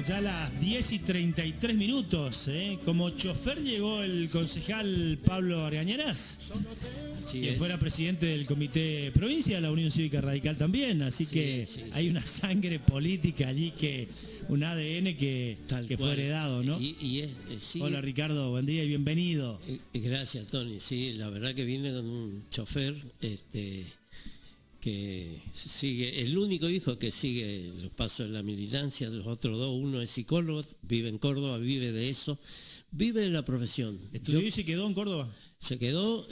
ya las 10:33. Como chofer llegó el concejal Pablo Argañarás, que fuera presidente del Comité Provincia de la Unión Cívica Radical también, así que hay una sangre política allí, un ADN que fue heredado, ¿no? Hola Ricardo, buen día y bienvenido. Gracias Tony, sí, la verdad que vine con un chofer que sigue, el único hijo que sigue los pasos de la militancia, los otros dos, uno es psicólogo, vive en Córdoba, vive de eso, vive de la profesión. ¿Estudió y se quedó en Córdoba? Se quedó,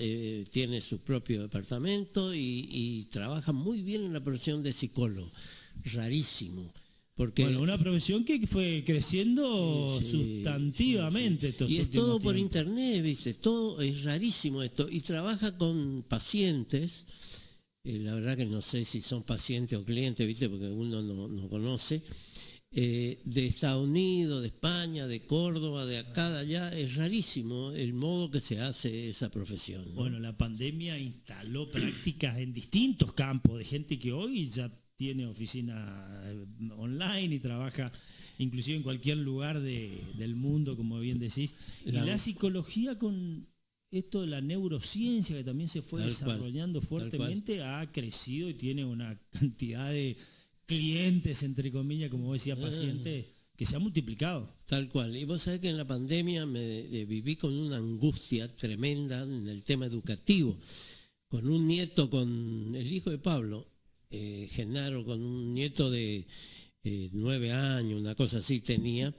tiene su propio departamento y trabaja muy bien en la profesión de psicólogo, rarísimo. Porque, bueno, una profesión que fue creciendo sustantivamente estos y es últimos todo por tiempos. internet, ¿viste? Todo es rarísimo esto. Y trabaja con pacientes, la verdad que no sé si son pacientes o clientes, ¿viste? Porque uno no conoce, de Estados Unidos, de España, de Córdoba, de acá, de allá. Es rarísimo el modo que se hace esa profesión, ¿no? Bueno, la pandemia instaló prácticas en distintos campos de gente que hoy ya tiene oficina online y trabaja inclusive en cualquier lugar del mundo, como bien decís. Y la psicología con esto de la neurociencia, que también se fue desarrollando fuertemente, ha crecido y tiene una cantidad de clientes, entre comillas, como decía, pacientes, que se ha multiplicado. Tal cual. Y vos sabés que en la pandemia me viví con una angustia tremenda en el tema educativo. Con un nieto, con el hijo de Pablo, Genaro, con un nieto de 9 años, una cosa así tenía,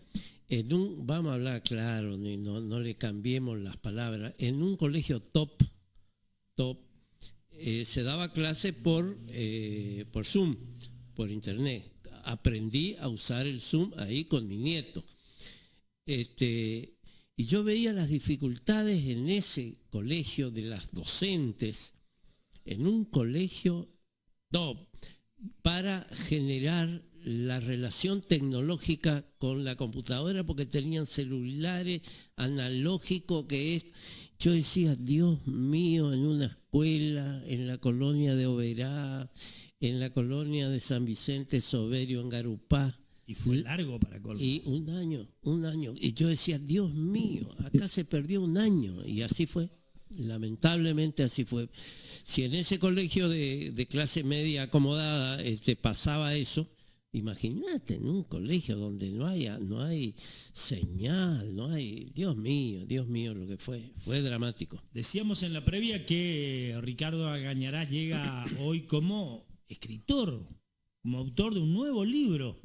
vamos a hablar claro, no le cambiemos las palabras, en un colegio top, se daba clase por Zoom, por internet. Aprendí a usar el Zoom ahí con mi nieto. Y yo veía las dificultades en ese colegio de las docentes, en un colegio top, para generar la relación tecnológica con la computadora, porque tenían celulares analógicos yo decía, Dios mío, en una escuela, en la colonia de Oberá, en la colonia de San Vicente Soberio, en Garupá. Y fue largo para Córdoba. Y un año. Y yo decía, Dios mío, acá se perdió un año. Y así fue. Lamentablemente así fue. Si en ese colegio de clase media acomodada pasaba eso, imagínate en un colegio donde no hay señal, no hay, Dios mío, lo que fue dramático. Decíamos en la previa que Ricardo Argañarás llega hoy como escritor, como autor de un nuevo libro.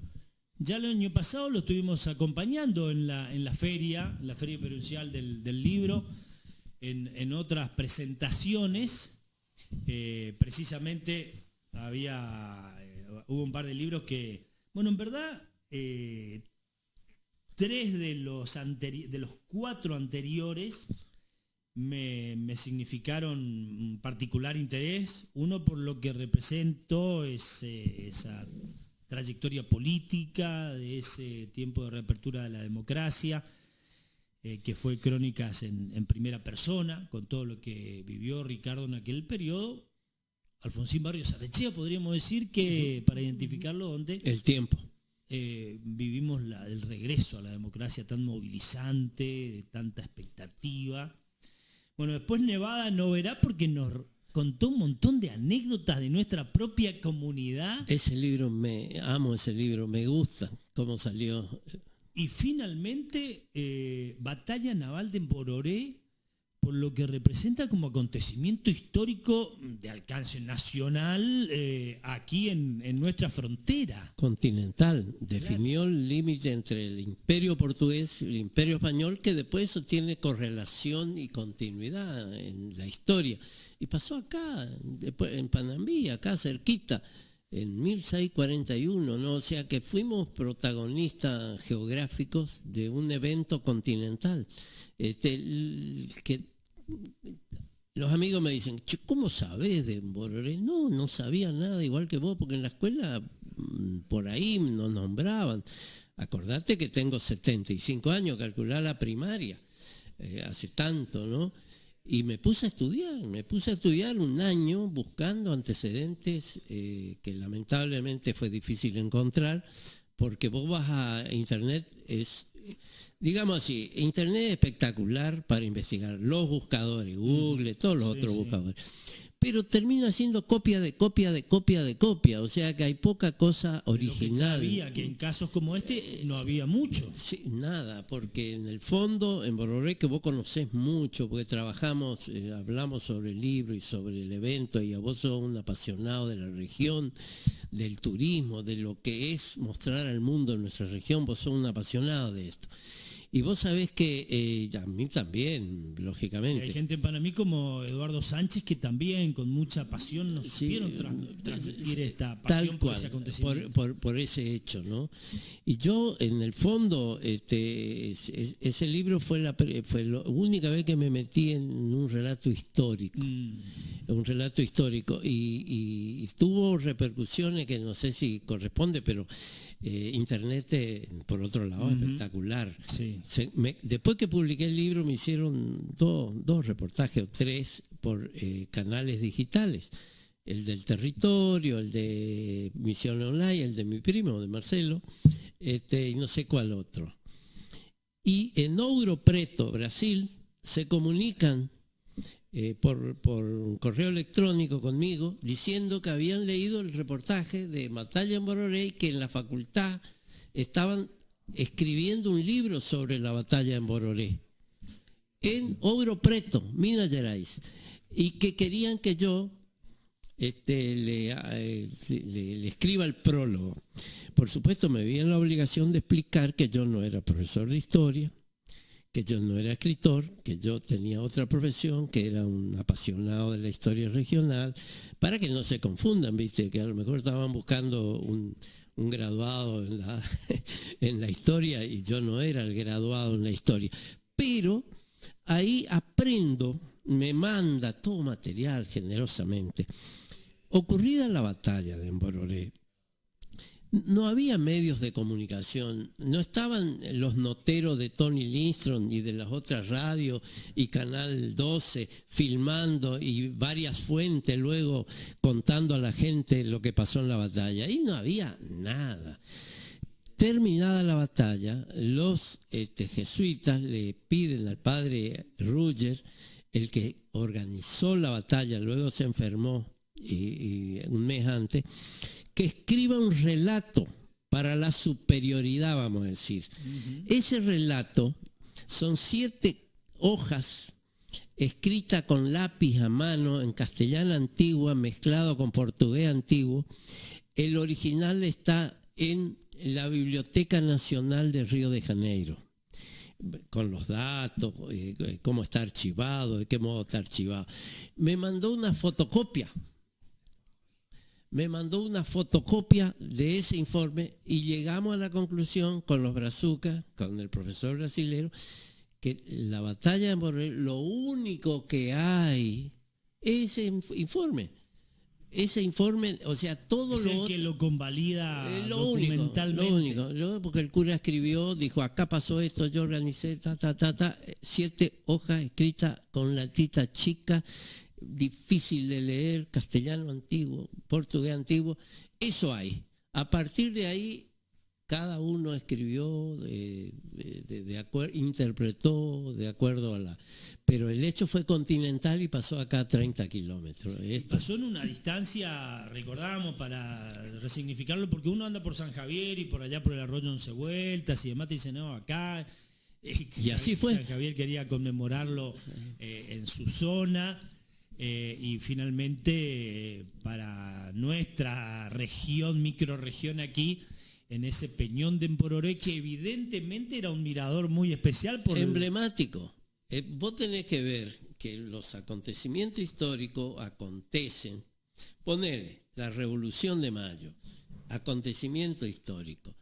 Ya el año pasado lo estuvimos acompañando en la feria provincial del libro, en otras presentaciones. Precisamente hubo un par de libros que, bueno, en verdad, 3 de los 4 anteriores me significaron un particular interés. Uno por lo que representó esa trayectoria política, de ese tiempo de reapertura de la democracia, que fue Crónicas en primera persona, con todo lo que vivió Ricardo en aquel periodo. Alfonsín Barrios Arrechea, podríamos decir que, para identificarlo, donde el tiempo vivimos el regreso a la democracia tan movilizante, de tanta expectativa. Bueno, después Nevada no verá, porque nos contó un montón de anécdotas de nuestra propia comunidad. Ese libro, amo ese libro, me gusta cómo salió. Y finalmente, Batalla Naval de Mbororé, por lo que representa como acontecimiento histórico de alcance nacional aquí en nuestra frontera. Continental, definió el límite entre el imperio portugués y el imperio español, que después eso tiene correlación y continuidad en la historia. Y pasó acá, después en Panambí, acá cerquita, en 1641, ¿no? O sea que fuimos protagonistas geográficos de un evento continental. Que los amigos me dicen, ¿cómo sabés de Mbororé? No sabía nada, igual que vos, porque en la escuela por ahí nos nombraban. Acordate que tengo 75 años, calcular la primaria, hace tanto, ¿no? Y me puse a estudiar un año buscando antecedentes que lamentablemente fue difícil encontrar, porque vos vas a internet, digamos así, internet es espectacular para investigar, los buscadores, Google, todos los otros buscadores, pero termina siendo copia de copia de copia de copia, o sea que hay poca cosa original. Sabía que en casos como este no había mucho. Sí, nada, porque en el fondo, en Bororé, que vos conocés mucho, porque trabajamos, hablamos sobre el libro y sobre el evento, y a vos sos un apasionado de la región, del turismo, de lo que es mostrar al mundo en nuestra región, vos sos un apasionado de esto. Y vos sabés que a mí también, lógicamente. Hay gente en Panamá como Eduardo Sánchez que también con mucha pasión nos supieron transmitir esta pasión por ese acontecimiento. Por ese hecho, ¿no? Y yo, en el fondo, ese libro fue la única vez que me metí en un relato histórico. Un relato histórico. Y tuvo repercusiones que no sé si corresponde, pero Internet, por otro lado, espectacular. Sí. Después que publiqué el libro me hicieron dos reportajes o 3 por canales digitales, el del territorio, el de Misión Online, el de mi primo, de Marcelo, y no sé cuál otro. Y en Ouro Preto, Brasil, se comunican por correo electrónico conmigo diciendo que habían leído el reportaje de Batalla en Bororé y que en la facultad estaban escribiendo un libro sobre la batalla en Bororé, en Ouro Preto, Minas Gerais, y que querían que yo le escriba el prólogo. Por supuesto, me vi en la obligación de explicar que yo no era profesor de historia, que yo no era escritor, que yo tenía otra profesión, que era un apasionado de la historia regional, para que no se confundan, viste, que a lo mejor estaban buscando un graduado en la historia y yo no era el graduado en la historia. Pero ahí aprendo, me manda todo material generosamente. Ocurrida la batalla de Bororé, no había medios de comunicación, no estaban los noteros de Tony Lindstrom y de las otras radios y Canal 12 filmando y varias fuentes luego contando a la gente lo que pasó en la batalla. Ahí no había nada. Terminada la batalla, los jesuitas le piden al padre Rüger, el que organizó la batalla, luego se enfermó y un mes antes, que escriba un relato para la superioridad, vamos a decir. Ese relato son 7 hojas escritas con lápiz a mano en castellano antigua mezclado con portugués antiguo. El original está en la Biblioteca Nacional de Río de Janeiro, con los datos, cómo está archivado, de qué modo está archivado. Me mandó una fotocopia de ese informe y llegamos a la conclusión con los brazucas, con el profesor brasilero, que la batalla de Bororé, lo único que hay es ese informe. Ese informe, o sea, todo es lo el otro, que lo convalida lo documentalmente. único, porque el cura escribió, dijo, acá pasó esto, yo organicé, 7 hojas escritas con latita chica, difícil de leer, castellano antiguo, portugués antiguo, eso hay. A partir de ahí, cada uno escribió, interpretó de acuerdo a la... Pero el hecho fue continental y pasó acá a 30 kilómetros. Pasó en una distancia, recordábamos, para resignificarlo, porque uno anda por San Javier y por allá por el arroyo 11 vueltas y demás, te dicen, no, acá... y así fue. San Javier quería conmemorarlo en su zona. Y finalmente para nuestra región, microrregión aquí, en ese Peñón de Bororé, que evidentemente era un mirador muy especial. Emblemático. Vos tenés que ver que los acontecimientos históricos acontecen. Ponele, la Revolución de Mayo, acontecimiento histórico.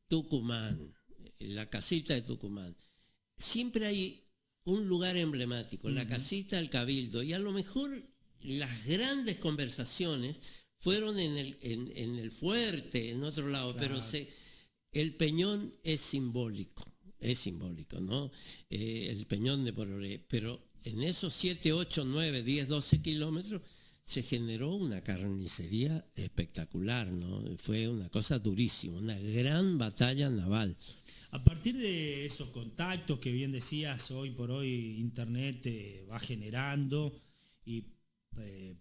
Tucumán, la casita de Tucumán. Siempre hay un lugar emblemático, la casita del Cabildo, y a lo mejor las grandes conversaciones fueron en el fuerte, en otro lado, claro. Pero el Peñón es simbólico, ¿no? El Peñón de Bororé, pero en esos 7, 8, 9, 10, 12 kilómetros se generó una carnicería espectacular, ¿no? Fue una cosa durísima, una gran batalla naval. A partir de esos contactos que bien decías, hoy por hoy Internet va generando y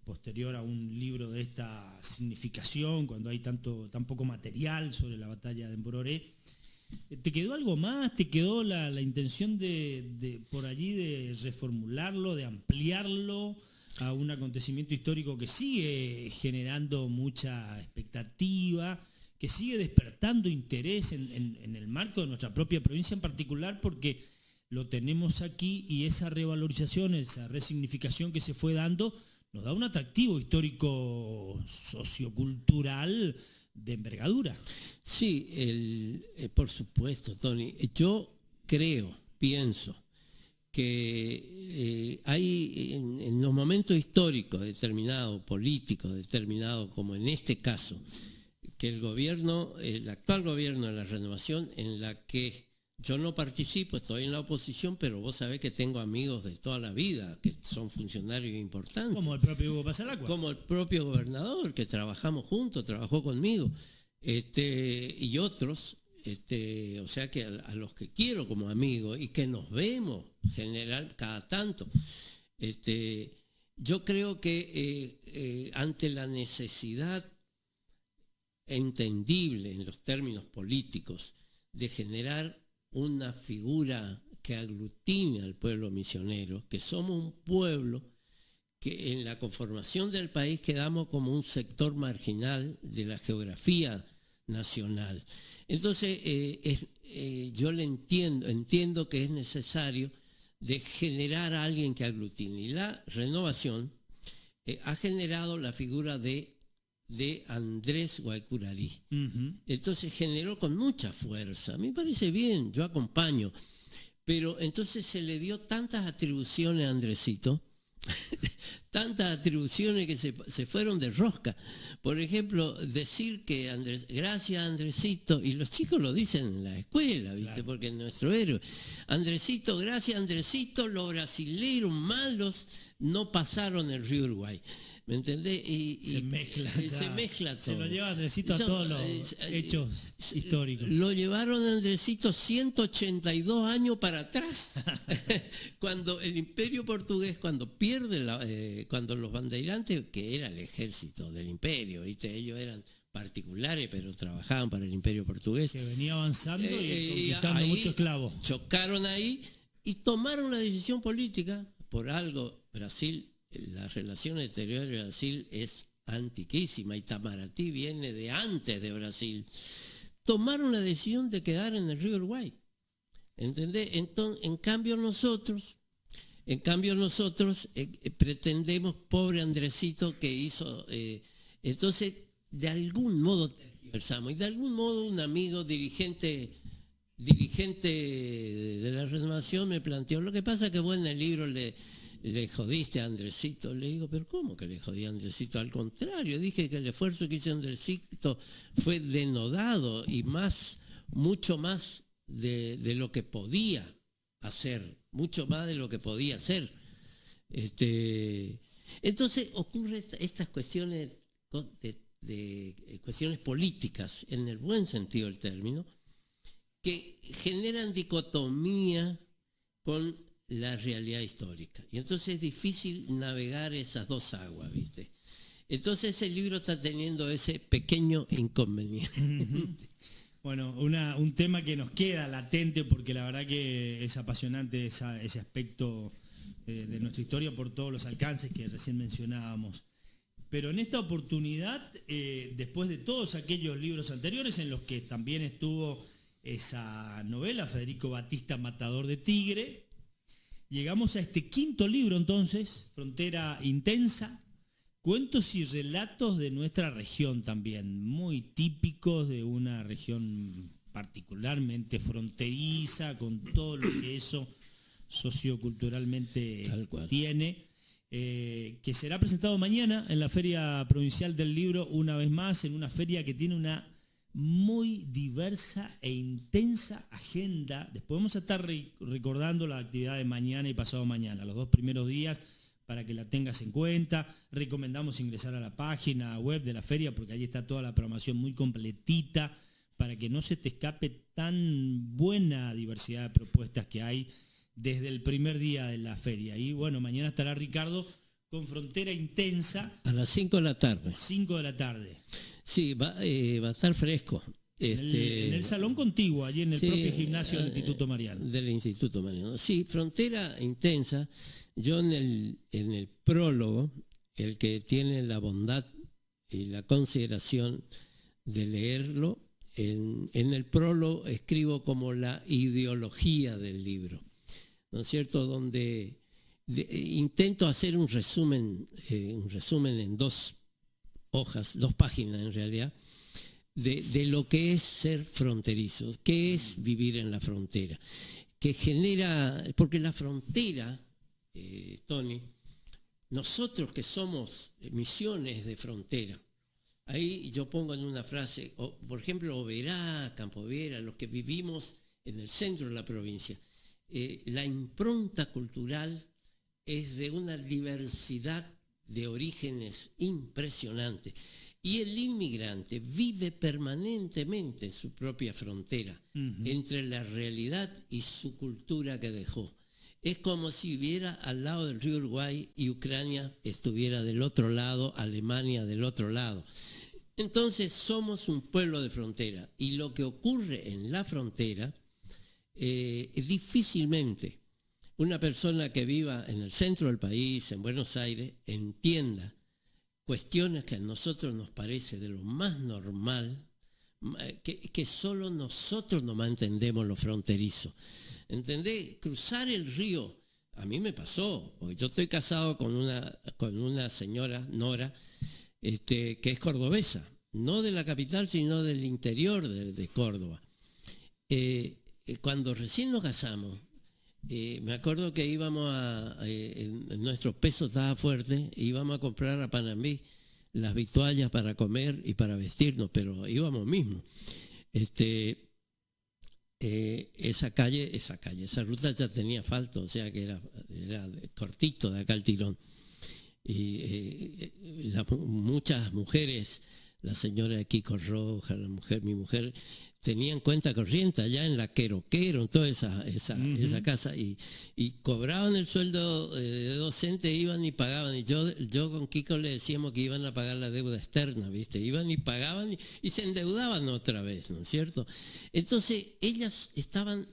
posterior a un libro de esta significación, cuando hay tan poco material sobre la batalla de Embororé, ¿te quedó algo más? ¿Te quedó la intención de por allí de reformularlo, de ampliarlo a un acontecimiento histórico que sigue generando mucha expectativa, que sigue despertando interés en el marco de nuestra propia provincia en particular, porque lo tenemos aquí y esa revalorización, esa resignificación que se fue dando, nos da un atractivo histórico sociocultural de envergadura? Sí, por supuesto, Tony. Yo pienso que hay en los momentos históricos determinados, políticos determinados, como en este caso, que el actual gobierno de la Renovación, en la que yo no participo, estoy en la oposición, pero vos sabés que tengo amigos de toda la vida, que son funcionarios importantes. Como el propio Hugo Pasalacqua. Como el propio gobernador, que trabajamos juntos, trabajó conmigo, y otros, o sea que a los que quiero como amigos y que nos vemos general cada tanto. Yo creo que ante la necesidad entendible en los términos políticos de generar una figura que aglutine al pueblo misionero, que somos un pueblo que en la conformación del país quedamos como un sector marginal de la geografía nacional. Entonces, yo entiendo que es necesario de generar a alguien que aglutine. Y la Renovación ha generado la figura de Andrés Guaycurarí. Uh-huh. Entonces generó con mucha fuerza. Me parece bien, yo acompaño. Pero entonces se le dio tantas atribuciones a Andresito, tantas atribuciones que se fueron de rosca. Por ejemplo, decir que gracias a Andresito, y los chicos lo dicen en la escuela, ¿viste? Claro. Porque es nuestro héroe. Andresito, gracias a Andresito, los brasileños malos no pasaron el río Uruguay. ¿Me entendés? Se mezcla todo. Se lo lleva Andresito a todos los hechos históricos. Lo llevaron a Andresito 182 años para atrás. Cuando el Imperio Portugués, cuando cuando los bandeirantes, que era el ejército del imperio, ¿viste? Ellos eran particulares, pero trabajaban para el Imperio Portugués. Que venía avanzando y conquistando muchos esclavos. Chocaron ahí y tomaron la decisión política. Por algo, Brasil... Las relaciones exteriores de Brasil es antiquísima. Itamaraty viene de antes de Brasil. Tomaron la decisión de quedar en el río Uruguay. ¿Entendés? Entonces, en cambio nosotros pretendemos, pobre Andresito que hizo... entonces, de algún modo tergiversamos. Y de algún modo un amigo dirigente de la Renovación me planteó. Lo que pasa que vos en el libro le jodiste a Andresito. Le digo, pero ¿cómo que le jodí a Andresito? Al contrario, dije que el esfuerzo que hizo Andresito fue denodado y mucho más de lo que podía hacer, mucho más de lo que podía hacer. Entonces ocurren estas cuestiones de cuestiones políticas, en el buen sentido del término, que generan dicotomía con la realidad histórica. Y entonces es difícil navegar esas dos aguas, ¿viste? Entonces el libro está teniendo ese pequeño inconveniente. Bueno, un tema que nos queda latente, porque la verdad que es apasionante ese aspecto de nuestra historia por todos los alcances que recién mencionábamos. Pero en esta oportunidad, después de todos aquellos libros anteriores en los que también estuvo esa novela, Federico Batista, Matador de Tigre, llegamos a este quinto libro entonces, Frontera Intensa, cuentos y relatos de nuestra región también, muy típicos de una región particularmente fronteriza, con todo lo que eso socioculturalmente tiene, que será presentado mañana en la Feria Provincial del Libro, una vez más, en una feria que tiene una muy diversa e intensa agenda. Después vamos a estar recordando la actividad de mañana y pasado mañana. Los dos primeros días para que la tengas en cuenta. Recomendamos ingresar a la página web de la feria porque allí está toda la programación muy completita para que no se te escape tan buena diversidad de propuestas que hay desde el primer día de la feria. Y bueno, mañana estará Ricardo con Frontera Intensa. A las 5 de la tarde. 5 de la tarde. Sí, va a estar fresco. En el salón contiguo, allí en el propio gimnasio del Instituto Mariano. Del Instituto Mariano. Sí, Frontera Intensa. Yo en el prólogo, el que tiene la bondad y la consideración de leerlo, en el prólogo escribo como la ideología del libro, ¿no es cierto? Donde intento hacer un resumen en 2 hojas, 2 páginas en realidad, de lo que es ser fronterizo, qué es vivir en la frontera, que genera, porque la frontera, Tony, nosotros que somos misiones de frontera, ahí yo pongo en una frase, por ejemplo, Oberá, Campo Viera, los que vivimos en el centro de la provincia, la impronta cultural es de una diversidad de orígenes impresionante. Y el inmigrante vive permanentemente su propia frontera entre la realidad y su cultura que dejó. Es como si viviera al lado del río Uruguay y Ucrania estuviera del otro lado, Alemania del otro lado. Entonces somos un pueblo de frontera y lo que ocurre en la frontera difícilmente una persona que viva en el centro del país, en Buenos Aires, entienda cuestiones que a nosotros nos parece de lo más normal, que solo nosotros no entendemos lo fronterizo. ¿Entendés? Cruzar el río, a mí me pasó, yo estoy casado con una señora, Nora, que es cordobesa, no de la capital, sino del interior de Córdoba. Cuando recién nos casamos, me acuerdo que íbamos nuestro peso estaba fuerte, íbamos a comprar a Panamí las vituallas para comer y para vestirnos, pero íbamos mismo. Esa ruta ya tenía asfalto, o sea que era cortito de acá al tirón. Y muchas mujeres, la señora de Kiko Roja, mi mujer, tenían cuenta corriente allá en la Queroquero, en toda esa casa, y cobraban el sueldo de docente, iban y pagaban. Y yo con Kiko le decíamos que iban a pagar la deuda externa, ¿viste? Iban y pagaban y se endeudaban otra vez, ¿no es cierto? Entonces ellas estaban,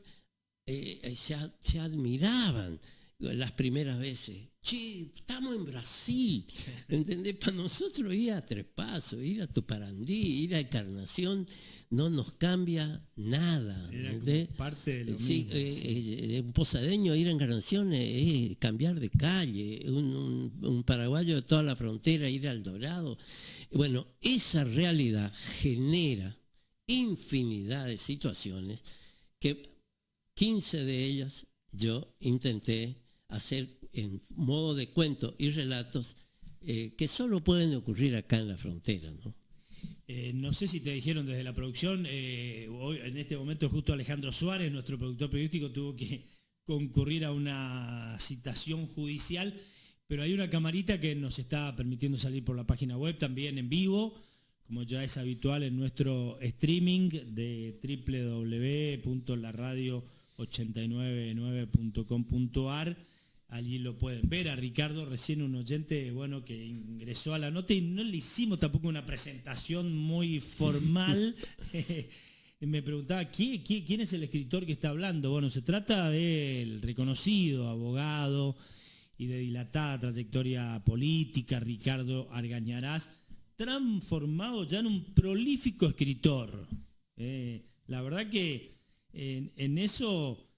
se admiraban las primeras veces. Che, estamos en Brasil, ¿entendés? Para nosotros ir a Tres Pasos, ir a Tuparandí, ir a Encarnación, no nos cambia nada. Era como parte de lo mismo. Un posadeño ir a Encarnación es cambiar de calle, un paraguayo de toda la frontera ir al Dorado. Bueno, esa realidad genera infinidad de situaciones que 15 de ellas yo intenté hacer en modo de cuento y relatos que solo pueden ocurrir acá en la frontera, ¿no? No sé si te dijeron desde la producción, hoy, en este momento justo Alejandro Suárez, nuestro productor periodístico, tuvo que concurrir a una citación judicial, pero hay una camarita que nos está permitiendo salir por la página web también en vivo, como ya es habitual en nuestro streaming de www.laradio899.com.ar. Allí lo pueden ver a Ricardo, recién un oyente, bueno, que ingresó a la nota y no le hicimos tampoco una presentación muy formal. Me preguntaba, ¿quién es el escritor que está hablando? Bueno, se trata del reconocido abogado y de dilatada trayectoria política, Ricardo Argañarás, transformado ya en un prolífico escritor. La verdad que en eso...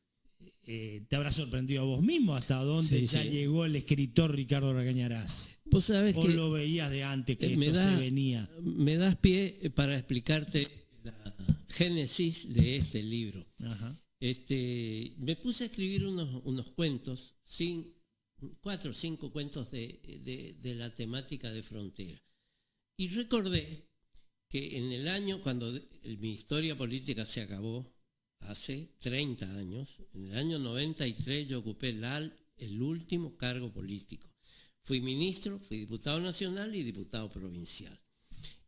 te habrá sorprendido a vos mismo hasta dónde llegó el escritor Ricardo Argañarás. ¿Vos sabés que lo veías de antes que esto se venía? Me das pie para explicarte la génesis de este libro. Ajá. Me puse a escribir unos cuentos, 4 o 5 cuentos de la temática de frontera. Y recordé que en el año, cuando mi historia política se acabó, hace 30 años, en el año 93 yo ocupé el último cargo político. Fui ministro, fui diputado nacional y diputado provincial.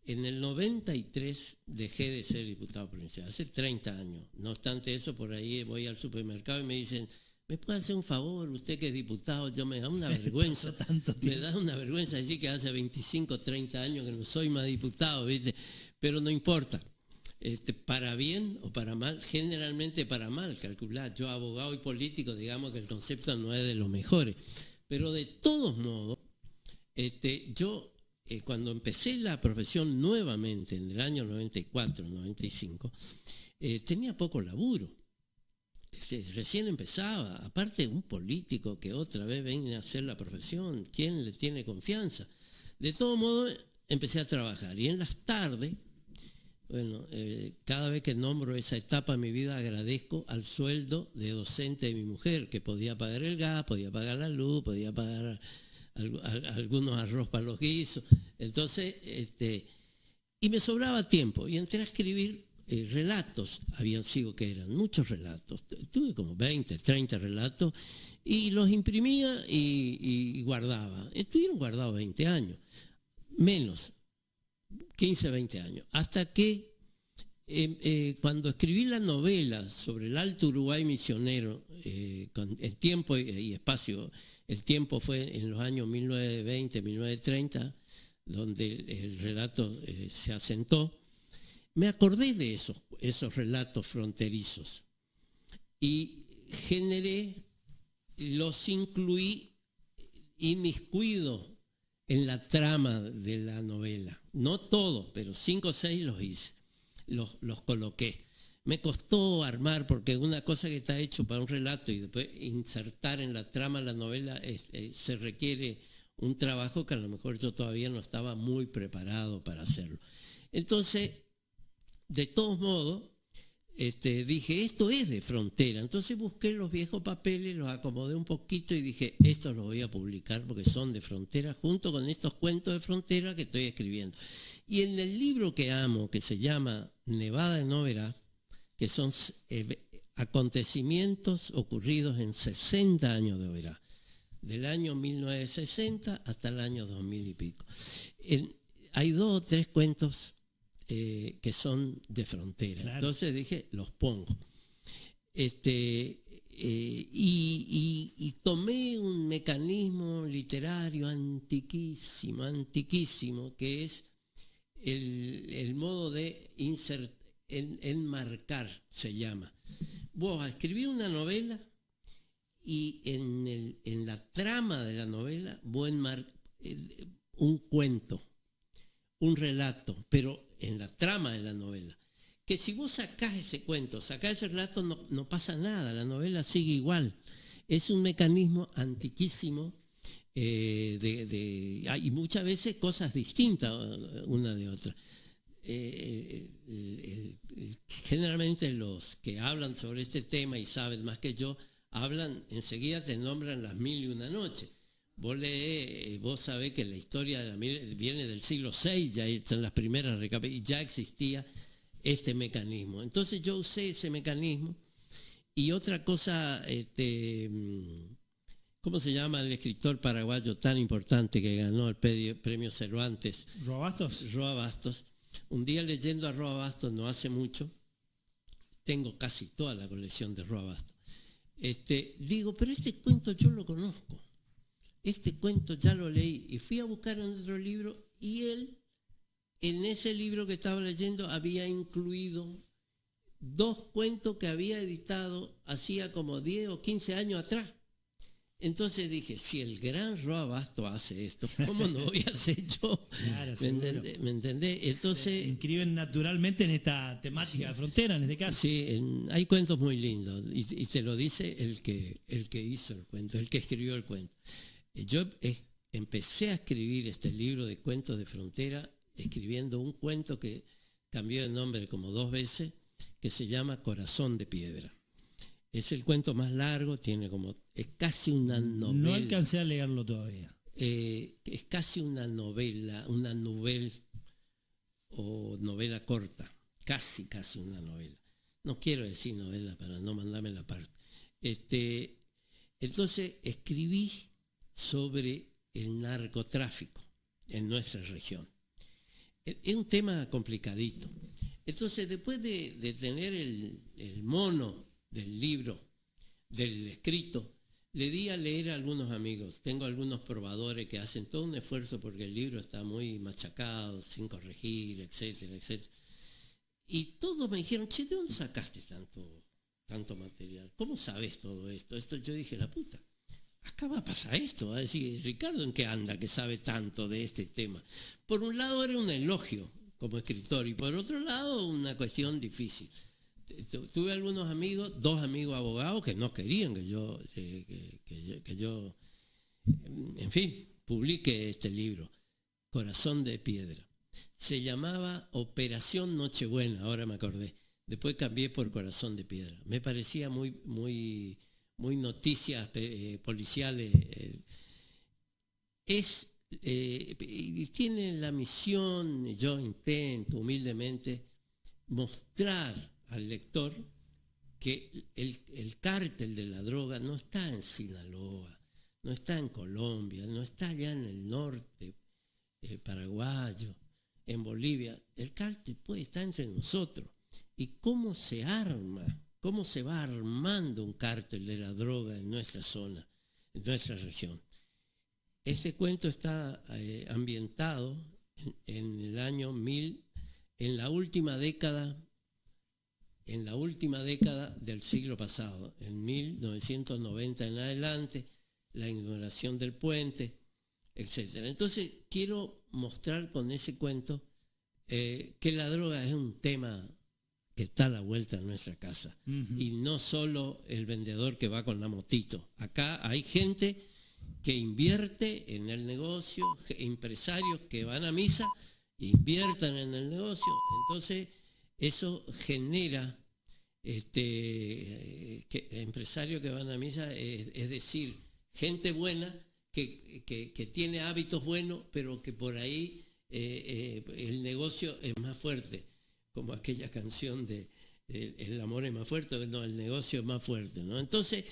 En el 93 dejé de ser diputado provincial, hace 30 años. No obstante eso, por ahí voy al supermercado y me dicen, ¿me puede hacer un favor? Usted que es diputado, yo me da una vergüenza. Me da una vergüenza decir que hace 25, 30 años que no soy más diputado, ¿viste? Pero no importa. Para bien o para mal, generalmente para mal, calcular. Yo, abogado y político, digamos que el concepto no es de los mejores. Pero de todos modos, yo cuando empecé la profesión nuevamente, en el año 94, 95, tenía poco laburo. Recién empezaba, aparte un político que otra vez viene a hacer la profesión, ¿quién le tiene confianza? De todo modo, empecé a trabajar y en las tardes, bueno, cada vez que nombro esa etapa de mi vida agradezco al sueldo de docente de mi mujer, que podía pagar el gas, podía pagar la luz, podía pagar algunos arroz para los guisos. Entonces, y me sobraba tiempo y entré a escribir relatos, habían sido que eran muchos relatos, tuve como 20, 30 relatos y los imprimía y guardaba. Estuvieron guardados 20 años, menos, 15, 20 años, hasta que cuando escribí la novela sobre el Alto Uruguay misionero, con el tiempo y espacio, el tiempo fue en los años 1920, 1930, donde el relato se asentó, me acordé de esos relatos fronterizos y los incluí, inmiscuido en la trama de la novela. No todos, pero 5 o 6 los hice, los coloqué. Me costó armar, porque una cosa que está hecho para un relato y después insertar en la trama de la novela se requiere un trabajo que a lo mejor yo todavía no estaba muy preparado para hacerlo. Entonces, de todos modos, dije, esto es de frontera. Entonces busqué los viejos papeles, los acomodé un poquito y dije, estos los voy a publicar porque son de frontera, junto con estos cuentos de frontera que estoy escribiendo. Y en el libro que amo, que se llama Nevada en Oberá, que son acontecimientos ocurridos en 60 años de Oberá, del año 1960 hasta el año 2000 y pico. Hay 2 o 3 cuentos que son de frontera. Claro. Entonces dije, los pongo. Y tomé un mecanismo literario antiquísimo, que es el modo de enmarcar, se llama. Vos escribí una novela y en la trama de la novela vos enmarcás un cuento, un relato, pero en la trama de la novela, que si vos sacás ese cuento, sacás ese relato, no pasa nada, la novela sigue igual. Es un mecanismo antiquísimo y muchas veces cosas distintas una de otra. Generalmente los que hablan sobre este tema y saben más que yo, enseguida te nombran Las Mil y Una Noches. Vos sabés que la historia viene del siglo VI, ya están las primeras y ya existía este mecanismo. Entonces yo usé ese mecanismo. Y otra cosa, ¿cómo se llama el escritor paraguayo tan importante que ganó el premio Cervantes? ¿Roa Bastos? Roa Bastos. Un día leyendo a Roa Bastos, no hace mucho, tengo casi toda la colección de Roa Bastos. Digo, pero este cuento yo lo conozco. Este cuento ya lo leí y fui a buscar en otro libro y él, en ese libro que estaba leyendo, había incluido 2 cuentos que había editado hacía como 10 o 15 años atrás. Entonces dije, si el gran Roa Bastos hace esto, ¿cómo no voy a hacer yo? Claro, ¿Me entendés? Entonces, se inscriben naturalmente en esta temática, sí, de frontera en este caso. Sí, hay cuentos muy lindos y te lo dice el que hizo el cuento, el que escribió el cuento. Yo empecé a escribir este libro de cuentos de frontera escribiendo un cuento que cambió de nombre como 2 veces, que se llama Corazón de Piedra. Es el cuento más largo, es casi una novela. No alcancé a leerlo todavía. Es casi una novela o novela corta, casi una novela. No quiero decir novela para no mandarme la parte. Entonces escribí sobre el narcotráfico en nuestra región. Es un tema complicadito. Entonces, después de tener el mono del libro, del escrito, le di a leer a algunos amigos. Tengo algunos probadores que hacen todo un esfuerzo porque el libro está muy machacado, sin corregir, etcétera, etcétera. Y todos me dijeron, che, ¿de dónde sacaste tanto material? ¿Cómo sabes todo esto? Yo dije, la puta, acá va a pasar esto. Va a decir, Ricardo, ¿en qué anda que sabe tanto de este tema? Por un lado era un elogio como escritor y por otro lado una cuestión difícil. Tuve algunos amigos, 2 amigos abogados que no querían que yo, en fin, publique este libro, Corazón de Piedra. Se llamaba Operación Nochebuena, ahora me acordé. Después cambié por Corazón de Piedra. Me parecía muy noticias policiales. Tiene la misión, yo intento humildemente mostrar al lector que el cártel de la droga no está en Sinaloa, no está en Colombia, no está allá en el norte paraguayo, en Bolivia. El cártel puede estar entre nosotros. ¿Y cómo se arma? ¿Cómo se va armando un cártel de la droga en nuestra zona, en nuestra región? Este cuento está ambientado en el año 1000, en la última década del siglo pasado, en 1990 en adelante, la inauguración del puente, etc. Entonces quiero mostrar con ese cuento que la droga es un tema que está a la vuelta de nuestra casa. Uh-huh. Y no solo el vendedor que va con la motito. Acá hay gente que invierte en el negocio, empresarios que van a misa, inviertan en el negocio. Entonces, eso genera empresarios que van a misa, es decir, gente buena que tiene hábitos buenos, pero que por ahí el negocio es más fuerte, como aquella canción de El amor es más fuerte, no, el negocio es más fuerte, ¿no? Entonces,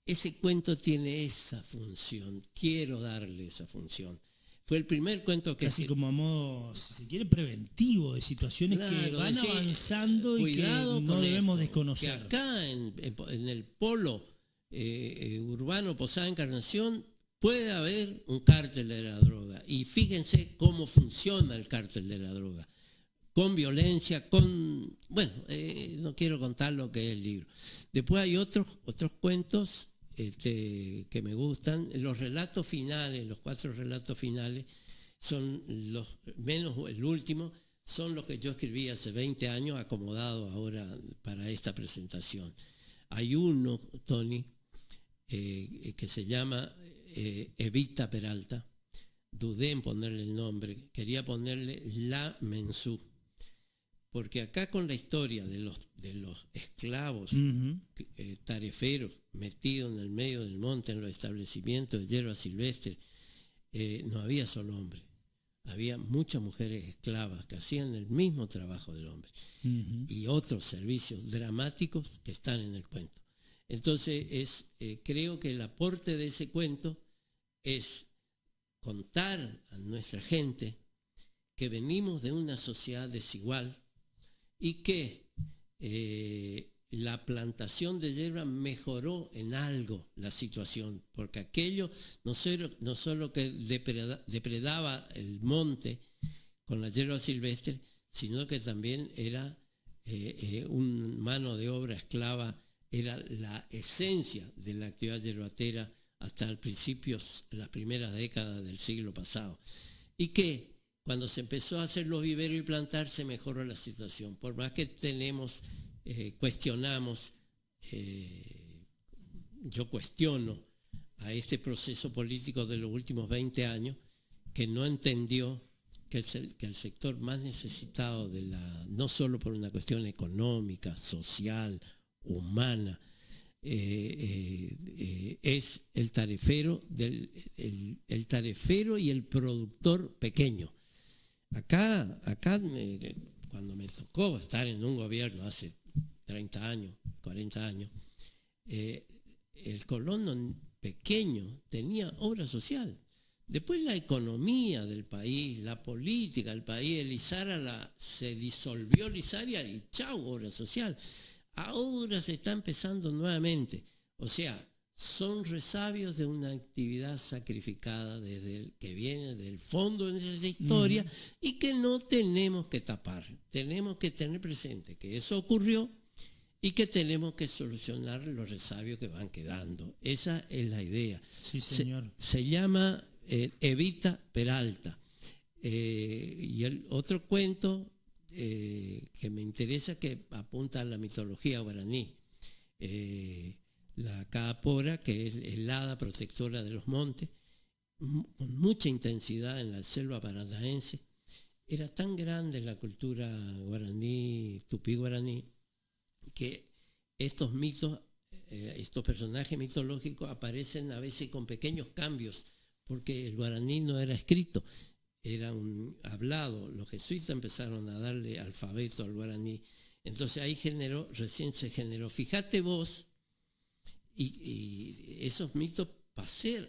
ese cuento tiene esa función, quiero darle esa función. Fue el primer cuento que... Casi como a modo, si se quiere, preventivo de situaciones que van avanzando y que no debemos desconocer. Que acá en el polo urbano Posada Encarnación puede haber un cártel de la droga. Y fíjense cómo funciona el cártel de la droga. Con violencia, no quiero contar lo que es el libro. Después hay otros cuentos que me gustan. Los relatos finales, los 4 relatos finales, son los, menos el último, son los que yo escribí hace 20 años, acomodado ahora para esta presentación. Hay uno, Tony, que se llama Evita Peralta. Dudé en ponerle el nombre, quería ponerle La Mensú. Porque acá con la historia de los esclavos uh-huh. Tareferos metidos en el medio del monte, en los establecimientos de hierba silvestre, no había solo hombres. Había muchas mujeres esclavas que hacían el mismo trabajo del hombre. Uh-huh. Y otros servicios dramáticos que están en el cuento. Entonces, creo que el aporte de ese cuento es contar a nuestra gente que venimos de una sociedad desigual, y que la plantación de hierba mejoró en algo la situación, porque aquello no solo que depredaba el monte con la hierba silvestre, sino que también era un mano de obra esclava, era la esencia de la actividad yerbatera hasta el principio, las primeras décadas del siglo pasado. Y que cuando se empezó a hacer los viveros y plantar, se mejoró la situación. Por más que cuestionamos, yo cuestiono a este proceso político de los últimos 20 años, que no entendió que el sector más necesitado no solo por una cuestión económica, social, humana, es el tarefero, el tarefero y el productor pequeño. Acá cuando me tocó estar en un gobierno hace 30 años, 40 años, el colono pequeño tenía obra social. Después la economía del país, la política del país, el Izara se disolvió el Izara y chau, obra social. Ahora se está empezando nuevamente. O sea, son resabios de una actividad sacrificada que viene del fondo de esa historia y que no tenemos que tapar. Tenemos que tener presente que eso ocurrió y que tenemos que solucionar los resabios que van quedando. Esa es la idea. Sí, señor. Se llama Evita Peralta. Y el otro cuento que me interesa, que apunta a la mitología guaraní. La Caapora, que es el hada protectora de los montes, con mucha intensidad en la selva paranaense. Era tan grande la cultura guaraní, tupí guaraní, que estos mitos, estos personajes mitológicos aparecen a veces con pequeños cambios, porque el guaraní no era escrito, era un hablado. Los jesuitas empezaron a darle alfabeto al guaraní. Entonces ahí recién se generó. Fíjate vos, y esos mitos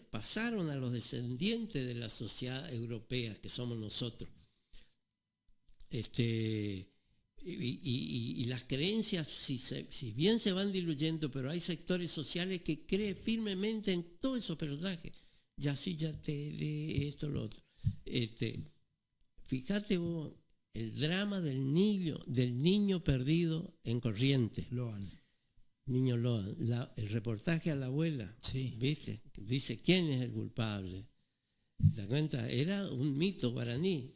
pasaron a los descendientes de la sociedad europea, que somos nosotros. Y las creencias, si bien se van diluyendo, pero hay sectores sociales que creen firmemente en todos esos personajes. Ya te lee esto, lo otro. Fíjate vos, el drama del niño perdido en Corrientes. Loan. Niño Loan. El reportaje a la abuela. Sí. ¿Viste? Dice, ¿quién es el culpable? ¿Te das cuenta? Era un mito guaraní.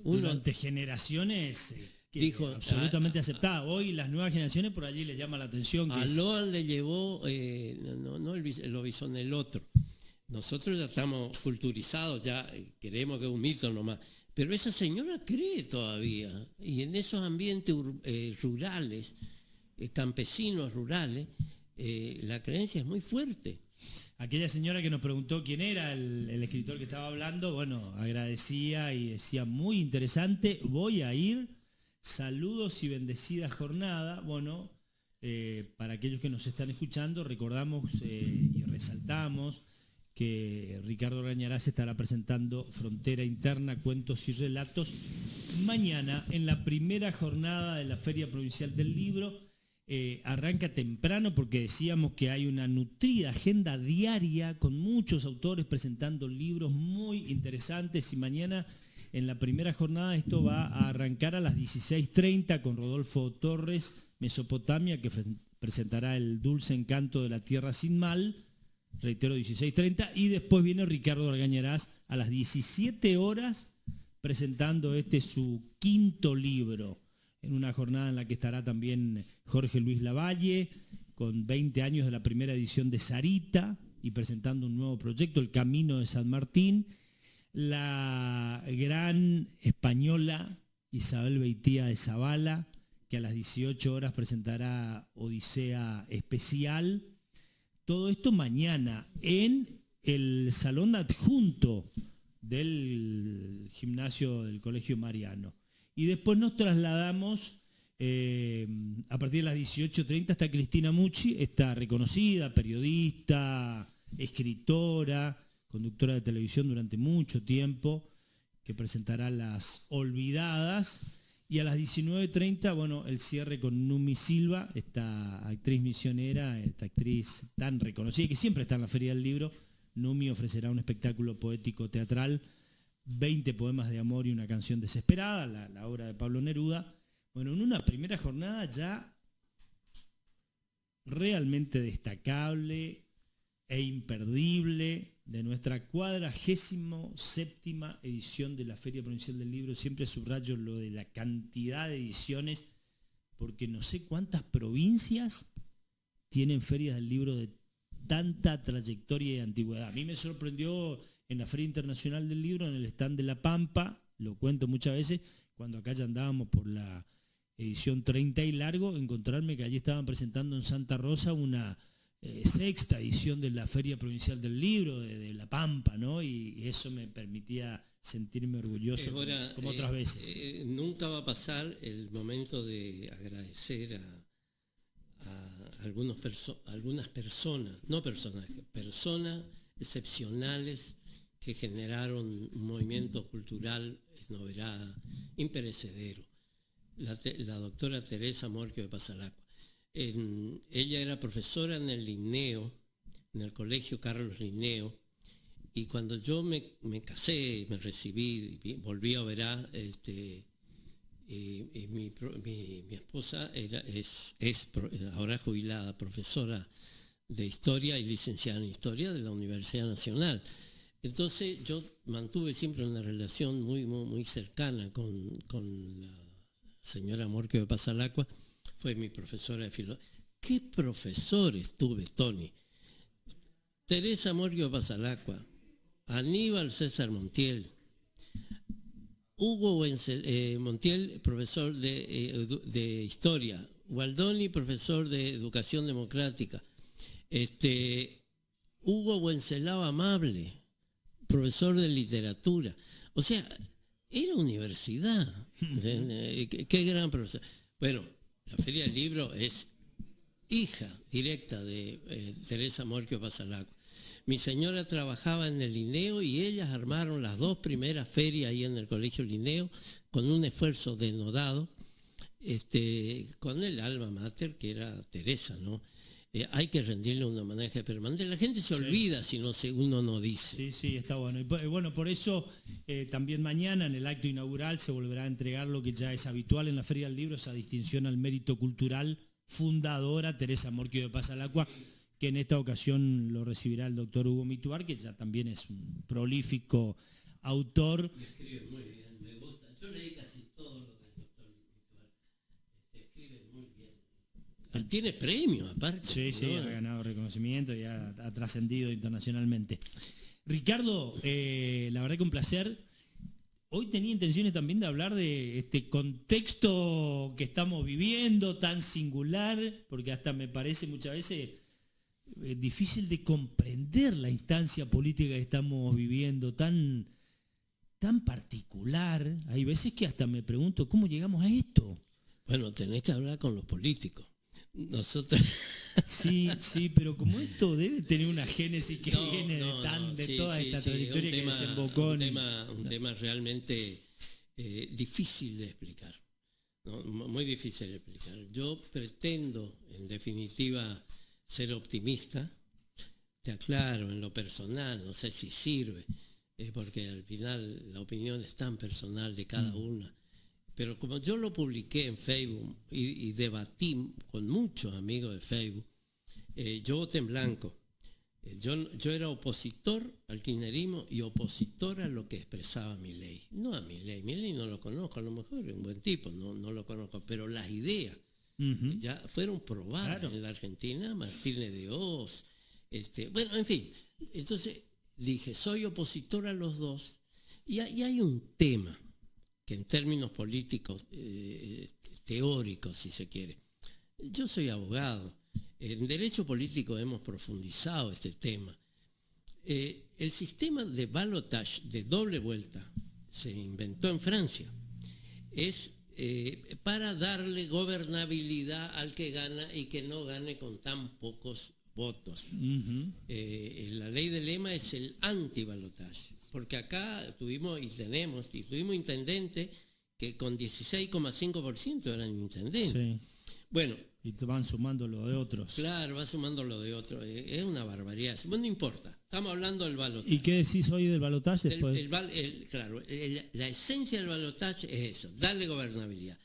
Durante generaciones dijo absolutamente aceptada. Hoy las nuevas generaciones por allí les llama la atención. A Loan le llevó, no el lobizón, el otro. Nosotros ya estamos culturizados, ya queremos que es un mito nomás. Pero esa señora cree todavía. Y en esos ambientes rurales, campesinos rurales, la creencia es muy fuerte. Aquella señora que nos preguntó quién era el escritor que estaba hablando, bueno, agradecía y decía, muy interesante, voy a ir, saludos y bendecida jornada. Bueno, para aquellos que nos están escuchando, recordamos y resaltamos que Ricardo Rañarás estará presentando Frontera Interna, Cuentos y Relatos mañana en la primera jornada de la Feria Provincial del Libro. Arranca temprano porque decíamos que hay una nutrida agenda diaria con muchos autores presentando libros muy interesantes, y mañana en la primera jornada esto va a arrancar a las 16:30 con Rodolfo Torres, Mesopotamia, que presentará El dulce encanto de la tierra sin mal, reitero, 16:30, y después viene Ricardo Argañarás a las 17 horas presentando su quinto libro, en una jornada en la que estará también Jorge Luis Lavalle, con 20 años de la primera edición de Sarita, y presentando un nuevo proyecto, El Camino de San Martín. La gran española Isabel Beitía de Zavala, que a las 18 horas presentará Odisea Especial. Todo esto mañana en el salón adjunto del gimnasio del Colegio Mariano. Y después nos trasladamos a partir de las 18:30 hasta Cristina Mucci, esta reconocida periodista, escritora, conductora de televisión durante mucho tiempo, que presentará Las Olvidadas. Y a las 19:30, bueno, el cierre con Numi Silva, esta actriz misionera, esta actriz tan reconocida, que siempre está en la Feria del Libro. Numi ofrecerá un espectáculo poético teatral, 20 poemas de amor y una canción desesperada, la obra de Pablo Neruda. Bueno, en una primera jornada ya realmente destacable e imperdible de nuestra 47ª edición de la Feria Provincial del Libro. Siempre subrayo lo de la cantidad de ediciones, porque no sé cuántas provincias tienen ferias del libro de tanta trayectoria y antigüedad. A mí me sorprendió en la Feria Internacional del Libro, en el stand de La Pampa, lo cuento muchas veces, cuando acá ya andábamos por la edición 30 y largo, encontrarme que allí estaban presentando en Santa Rosa una sexta edición de la Feria Provincial del Libro de La Pampa, ¿no? Y eso me permitía sentirme orgulloso como otras veces. Nunca va a pasar el momento de agradecer a algunas personas, no personajes, personas excepcionales que generaron un movimiento cultural, no verá, imperecedero. La doctora Teresa Morquio de Pasalacqua. Ella era profesora en el Linneo, en el colegio Carlos Linneo, y cuando yo me casé, me recibí, volví a Oberá, mi esposa es ahora jubilada, profesora de historia y licenciada en historia de la Universidad Nacional. Entonces yo mantuve siempre una relación muy cercana con la señora Morquio de Pasalacqua, fue mi profesora de filosofía. ¿Qué profesores tuve, Tony? Teresa Morquio de Pasalacqua, Aníbal César Montiel, Hugo Montiel, profesor de historia, Gualdoni, profesor de educación democrática, Hugo Wenceslao Amable, profesor de literatura. O sea, era universidad. Qué gran profesor. Bueno, la Feria del Libro es hija directa de Teresa Morquio Pasalacqua. Mi señora trabajaba en el Linneo y ellas armaron las 2 primeras ferias ahí en el Colegio Linneo con un esfuerzo denodado, con el alma mater que era Teresa, ¿no? Hay que rendirle un homenaje permanente. La gente se olvida si uno no dice. Sí, está bueno. Y bueno, por eso también mañana en el acto inaugural se volverá a entregar lo que ya es habitual en la Feria del Libro, esa distinción al mérito cultural fundadora Teresa Morquio de Pasalacqua, que en esta ocasión lo recibirá el doctor Hugo Mituar, que ya también es un prolífico autor. Me escribe muy bien, me gusta. Yo leí casi todo lo del doctor Mituar. Escribe muy bien. Él tiene premio, aparte. Sí, ¿no? Ha ganado reconocimiento y ha trascendido internacionalmente. Ricardo, la verdad que un placer. Hoy tenía intenciones también de hablar de este contexto que estamos viviendo, tan singular, porque hasta me parece muchas veces difícil de comprender la instancia política que estamos viviendo, tan particular. Hay veces que hasta me pregunto, ¿cómo llegamos a esto? Bueno, tenés que hablar con los políticos. Nosotros... Sí, pero como esto debe tener una génesis que viene de toda esta trayectoria que desembocó en... Un tema realmente difícil de explicar, ¿no? Muy difícil de explicar. Yo pretendo, en definitiva, ser optimista. Te aclaro, en lo personal, no sé si sirve, porque al final la opinión es tan personal de cada una. Pero como yo lo publiqué en Facebook y debatí con muchos amigos de Facebook, yo voté en blanco. Yo era opositor al kirchnerismo y opositor a lo que expresaba Milei. No a Milei no lo conozco, a lo mejor es un buen tipo, no lo conozco, pero las ideas ya fueron probadas en la Argentina, Martínez de Oz, bueno, en fin. Entonces dije, soy opositor a los dos y hay un tema que en términos políticos, teóricos, si se quiere. Yo soy abogado. En derecho político hemos profundizado este tema. El sistema de balotage, de doble vuelta, se inventó en Francia. Es para darle gobernabilidad al que gana y que no gane con tan pocos votos. La ley de Lema es el anti-balotage, porque acá tuvimos intendentes que con 16,5% eran intendentes. Sí. Bueno. Y te van sumando lo de otros. Claro, va sumando lo de otros. Es una barbaridad. Bueno, no importa. Estamos hablando del balotaje. ¿Y qué decís hoy del balotaje después? Claro, la esencia del balotaje es eso, darle gobernabilidad.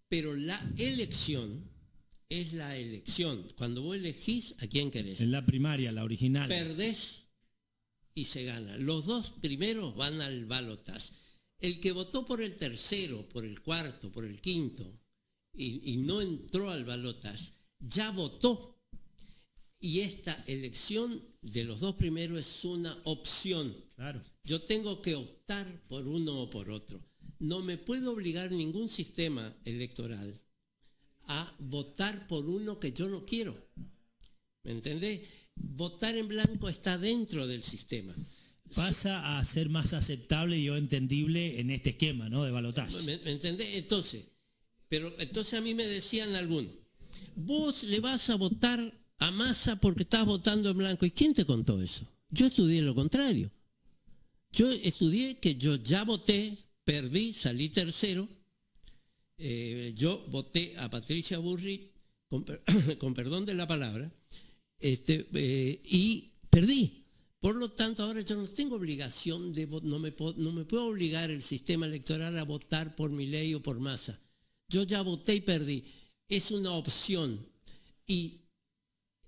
Pero la elección es la elección. Cuando vos elegís, ¿a quién querés? En la primaria, la original. Perdés y se gana. Los 2 primeros van al balotaje. El que votó por el tercero, por el cuarto, por el quinto, y no entró al balotaje, ya votó. Y esta elección de los 2 primeros es una opción. Claro. Yo tengo que optar por uno o por otro. No me puede obligar ningún sistema electoral a votar por uno que yo no quiero. ¿Me entendés? Votar en blanco está dentro del sistema. Pasa a ser más aceptable y o entendible en este esquema, ¿no? De balotaje. ¿Me entendés? Entonces a mí me decían algunos, vos le vas a votar a Massa porque estás votando en blanco. ¿Y quién te contó eso? Yo estudié lo contrario. Yo estudié que yo ya voté, perdí, salí tercero. Yo voté a Patricia Bullrich, con perdón de la palabra, y perdí. Por lo tanto, ahora yo no tengo obligación de votar, no me puedo obligar el sistema electoral a votar por Milei o por Massa. Yo ya voté y perdí. Es una opción. Y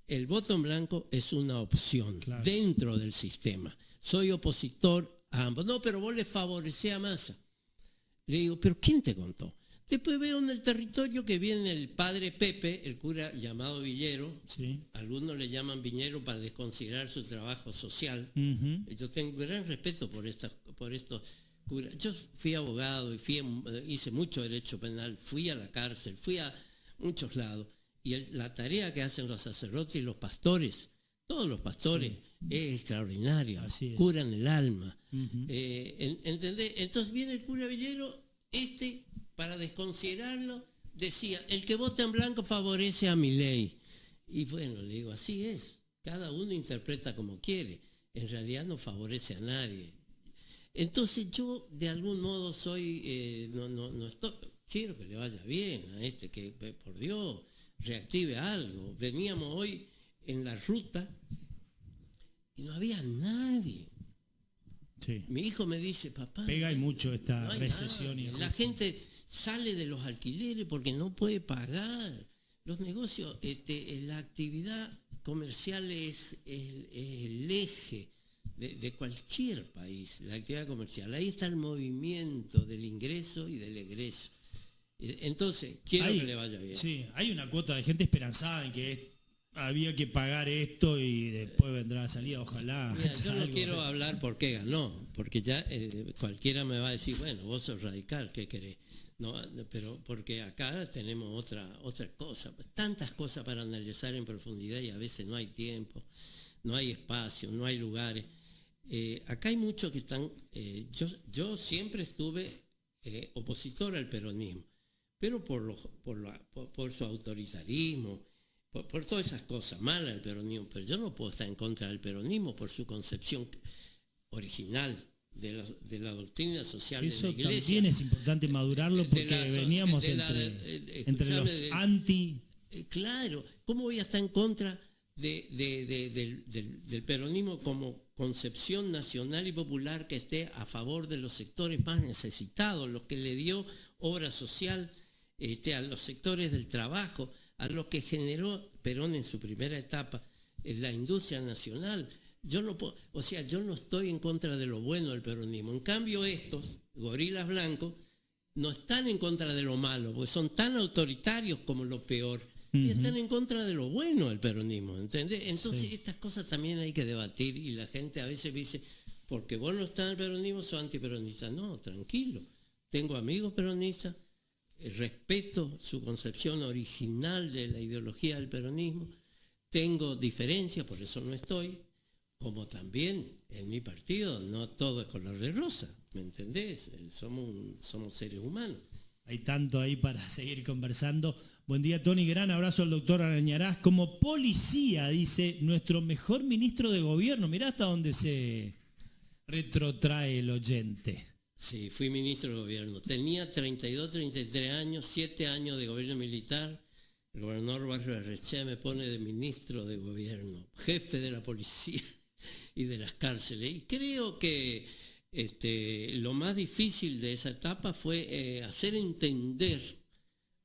el voto en blanco es una opción dentro del sistema. Soy opositor a ambos. No, pero vos le favorecés a Massa. Le digo, ¿pero quién te contó? Después veo en el territorio que viene el padre Pepe, el cura llamado Villero. Sí. Algunos le llaman Viñero para desconsiderar su trabajo social. Yo tengo gran respeto por estos curas. Yo fui abogado y hice mucho derecho penal, fui a la cárcel, fui a muchos lados. Y la tarea que hacen los sacerdotes y los pastores, todos los pastores, es extraordinaria. Curan el alma. ¿Entendés? Entonces viene el cura Villero, para desconsiderarlo, decía, el que vota en blanco favorece a Milei. Y bueno, le digo, así es. Cada uno interpreta como quiere. En realidad no favorece a nadie. Entonces yo, de algún modo, quiero que le vaya bien a que, por Dios, reactive algo. Veníamos hoy en la ruta y no había nadie. Sí. Mi hijo me dice, papá... Pega y mucho esta recesión. Y la gente sale de los alquileres porque no puede pagar. Los negocios, la actividad comercial es el eje de cualquier país, la actividad comercial. Ahí está el movimiento del ingreso y del egreso. Entonces, quiero que le vaya bien. Sí, hay una cuota de gente esperanzada en que había que pagar esto y después vendrá la salida, ojalá. Mira, yo no quiero hablar por qué ganó, porque ya cualquiera me va a decir, bueno, vos sos radical, ¿qué querés? No, pero porque acá tenemos otra cosa, tantas cosas para analizar en profundidad y a veces no hay tiempo, no hay espacio, no hay lugares. Acá hay muchos que están, yo siempre estuve opositor al peronismo, pero por su autoritarismo, por todas esas cosas malas del peronismo, pero yo no puedo estar en contra del peronismo por su concepción original de la doctrina social de la Iglesia. Eso también es importante madurarlo porque veníamos entre los anti... Claro, ¿cómo voy a estar en contra del peronismo como concepción nacional y popular que esté a favor de los sectores más necesitados, los que le dio obra social a los sectores del trabajo, a los que generó Perón en su primera etapa, la industria nacional? Yo no estoy en contra de lo bueno del peronismo. En cambio estos, gorilas blancos, no están en contra de lo malo, porque son tan autoritarios como lo peor, y están en contra de lo bueno del peronismo, ¿entendés? Entonces estas cosas también hay que debatir, y la gente a veces dice, porque vos no estás en el peronismo, sos antiperonista. No, tranquilo, tengo amigos peronistas, respeto su concepción original de la ideología del peronismo, tengo diferencias, por eso no estoy, como también en mi partido no todo es color de rosa, ¿me entendés? Somos seres humanos. Hay tanto ahí para seguir conversando. Buen día, Tony, gran abrazo al doctor Arañarás. Como policía, dice, nuestro mejor ministro de gobierno. Mirá hasta dónde se retrotrae el oyente. Sí, fui ministro de gobierno. Tenía 32, 33 años, 7 años de gobierno militar. El gobernador Barrio Arrechea me pone de ministro de gobierno, jefe de la policía y de las cárceles. Y creo que lo más difícil de esa etapa fue hacer entender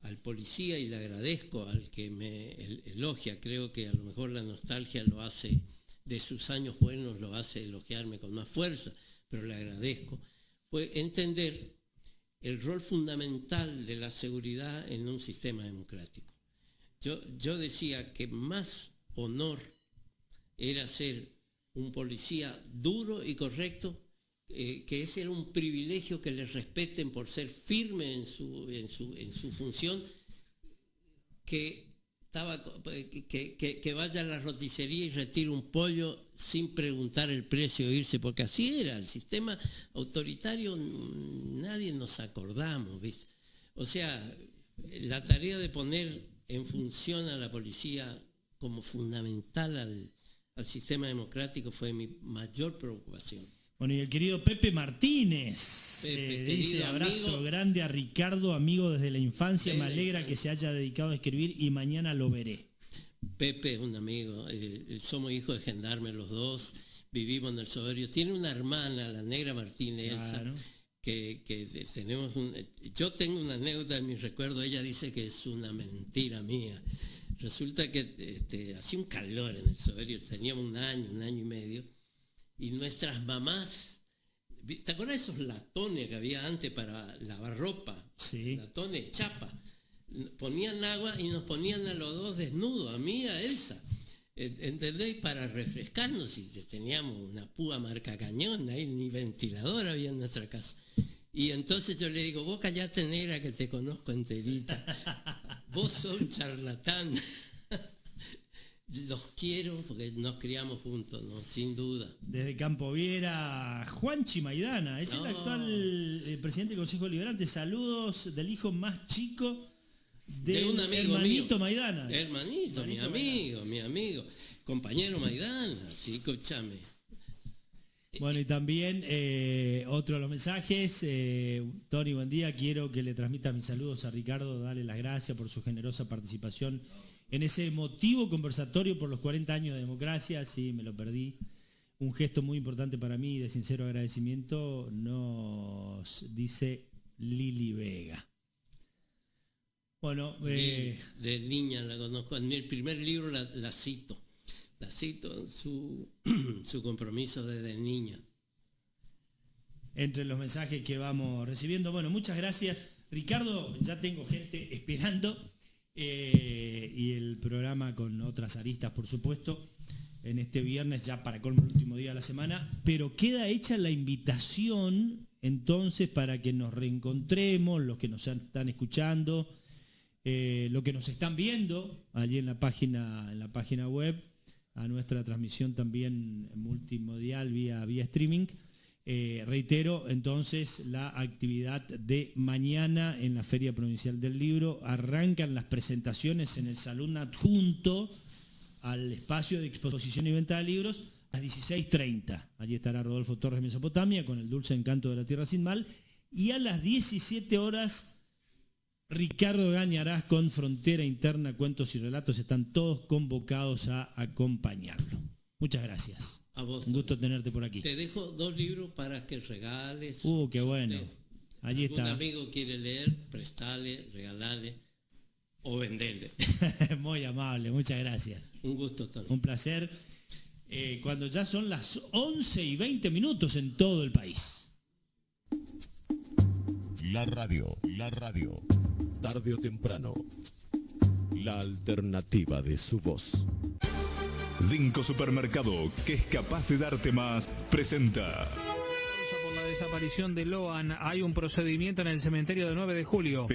al policía, y le agradezco al que me elogia, creo que a lo mejor la nostalgia lo hace, de sus años buenos lo hace elogiarme con más fuerza, pero le agradezco, fue entender el rol fundamental de la seguridad en un sistema democrático. Yo decía que más honor era ser un policía duro y correcto, que ese era un privilegio, que les respeten por ser firme en su función, que vaya a la roticería y retire un pollo sin preguntar el precio e irse, porque así era el sistema autoritario. Nadie nos acordamos, ¿viste? O sea, la tarea de poner en función a la policía como fundamental al sistema democrático fue mi mayor preocupación. Bueno, y el querido Pepe Martínez Pepe, dice: abrazo amigo, grande a Ricardo, amigo desde la infancia, me alegra que se haya dedicado a escribir y mañana lo veré. Pepe es un amigo, somos hijos de gendarmes los dos, vivimos en el Soberio. Tiene una hermana, la Negra Martínez, Claro. Elsa, que tenemos yo tengo una anécdota en mi recuerdo. Ella dice que es una mentira mía. Resulta que hacía un calor en el Soberio, teníamos un año y medio, y nuestras mamás, ¿te acuerdas de esos latones que había antes para lavar ropa? Sí. Latones, chapa. Ponían agua y nos ponían a los dos desnudos, a mí y a Elsa. ¿Entendés? Para refrescarnos, y teníamos una púa marca cañón, ahí ni ventilador había en nuestra casa. Y entonces yo le digo: vos callate, negra, que te conozco enterita. Vos sos un charlatán. Los quiero porque nos criamos juntos, ¿no? Sin duda. Desde Campo Viera, Juanchi Maidana, es el actual presidente del Consejo Deliberante. Saludos del hijo más chico de un amigo hermanito mío. Maidana. Hermanito, mi amigo, compañero Maidana, sí, escúchame. Bueno, y también otro de los mensajes: Tony, buen día, quiero que le transmita mis saludos a Ricardo, dale las gracias por su generosa participación en ese emotivo conversatorio por los 40 años de democracia. Sí, me lo perdí. Un gesto muy importante para mí y de sincero agradecimiento, nos dice Lili Vega. Bueno, de niña la conozco, en mi primer libro la cito su compromiso desde niña. Entre los mensajes que vamos recibiendo, bueno, muchas gracias, Ricardo. Ya tengo gente esperando, y el programa con otras aristas, por supuesto, en este viernes, ya para colmo el último día de la semana, pero queda hecha la invitación entonces para que nos reencontremos, los que nos están escuchando, los que nos están viendo allí en la página web, a nuestra transmisión también multimodial vía streaming. Reitero entonces la actividad de mañana en la Feria Provincial del Libro. Arrancan las presentaciones en el salón adjunto al espacio de exposición y venta de libros a las 16:30. Allí estará Rodolfo Torres Mesopotamia con el dulce encanto de la tierra sin mal, y a las 17 horas Ricardo Gañarás con Frontera Interna, Cuentos y Relatos. Están todos convocados a acompañarlo. Muchas gracias. A vos. Un gusto tenerte por aquí. Te dejo 2 libros para que regales. Qué bueno. Allí está. Un amigo quiere leer, prestale, regalale o venderle. Muy amable, muchas gracias. Un gusto, Tony. Un placer. Cuando ya son las 11:20 en todo el país. La radio. Tarde o temprano. La alternativa de su voz. Dinco Supermercado, que es capaz de darte más, presenta. Por la desaparición de Loan, hay un procedimiento en el cementerio de 9 de julio.